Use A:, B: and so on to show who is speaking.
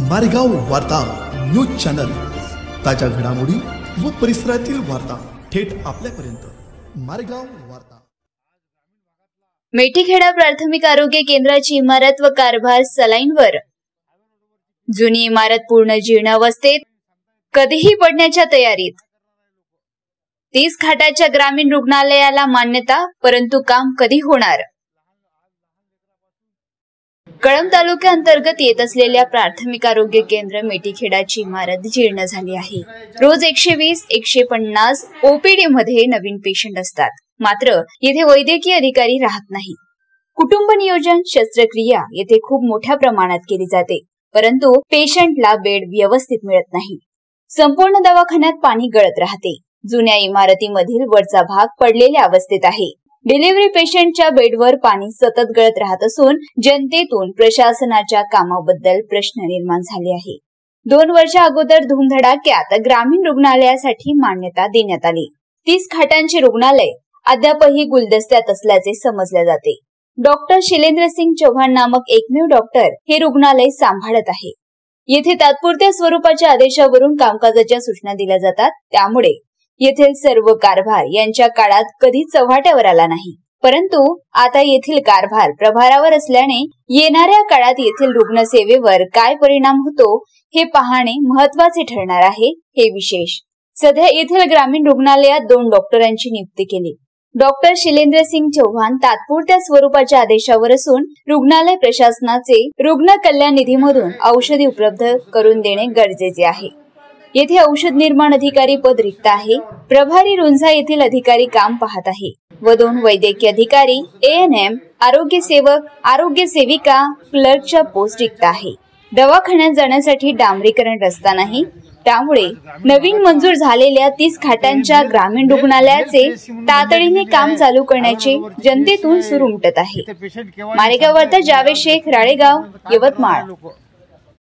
A: मारेगाव वार्ता news channel, ताज्या घडामोडी व परिसरातील वार्ता थेट आपल्यापर्यंत। मारेगाव वार्ता।
B: मेटीखेडा प्राथमिक आरोग्य केंद्राची इमारत व कारभार सलाईनवर। जुनी इमारत पूर्ण जीर्ण अवस्थेत, कधीही पडण्याच्या तयारीत। 30 खाटाच्या ग्रामीण रुग्णालयाला मान्यता, परंतु काम कधी होणार? कळंब तालुक्याअंतर्गत येत असलेल्या प्राथमिक आरोग्य केंद्र मेटीखेडाची इमारत जीर्ण झाली आहे। रोज 120-150 ओपीडी मध्ये नवीन पेशंट असतात, मात्र येथे वैद्यकीय अधिकारी राहत नाही। कुटुंब नियोजन शस्त्रक्रिया येथे खूप मोठ्या प्रमाणात केली जाते, परंतु पेशंटला बेड व्यवस्थित मिळत नाही। संपूर्ण दवाखान्यात पाणी गळत राहते। जुन्या इमारतीमधील वरचा भाग पडलेल्या अवस्थेत आहे। डिलिव्हरी पेशंटच्या बेडवर पाणी सतत गळत राहत असून जनतेतून प्रशासनाच्या कामाबद्दल प्रश्न निर्माण झाले आहे। 2 वर्षा अगोदर धूमधडाक्यात ग्रामीण रुग्णालयासाठी मान्यता देण्यात आली। 30 खाटांचे रुग्णालय अद्यापही गुलदस्त्यात असल्याचे समजले जाते। डॉक्टर शिलेंद्रसिंग चौहान नामक एकमेव डॉक्टर हे रुग्णालय सांभाळत आहे। येथे तात्पुरत्या स्वरूपाच्या आदेशावरून कामकाजाच्या सूचना दिल्या जातात, त्यामुळे येथील सर्व कारभार यांच्या काळात कधीच चव्हाट्यावर आला नाही। परंतु आता येथील कारभार प्रभारावर असल्याने येणाऱ्या काळात येथील रुग्णसेवेवर काय परिणाम होतो हे पाहणे महत्त्वाचे ठरणार आहे। हे विशेष, सध्या येथील ग्रामीण रुग्णालयात 2 डॉक्टरांची नियुक्ती केली। डॉक्टर शिलेंद्रसिंग चौहान तात्पुरत्या स्वरूपाच्या आदेशावर असून रुग्णालय प्रशासनाचे रुग्ण कल्याण निधीमधून औषधी उपलब्ध करून देणे गरजेचे आहे। येथे औषध निर्माण अधिकारी पद रिक्त आहे। प्रभारी रुंझा येथील अधिकारी काम पाहत आहे व 2 वैद्यकीय अधिकारी, ANM, आरोग्य सेवक, आरोग्य सेविका, क्लर्कच्या पोस्ट रिक्त आहे। दवाखान्यात जाण्यासाठी डांबरीकरण रस्ता नाही, त्यामुळे नवीन मंजूर झालेल्या 30 खाटांच्या ग्रामीण रुग्णालयाचे तातडीने काम चालू करण्याचे जनतेतून सूर उमटत आहे। मारेगाव वार्ता जावेद शेख, राळेगाव, यवतमाळ।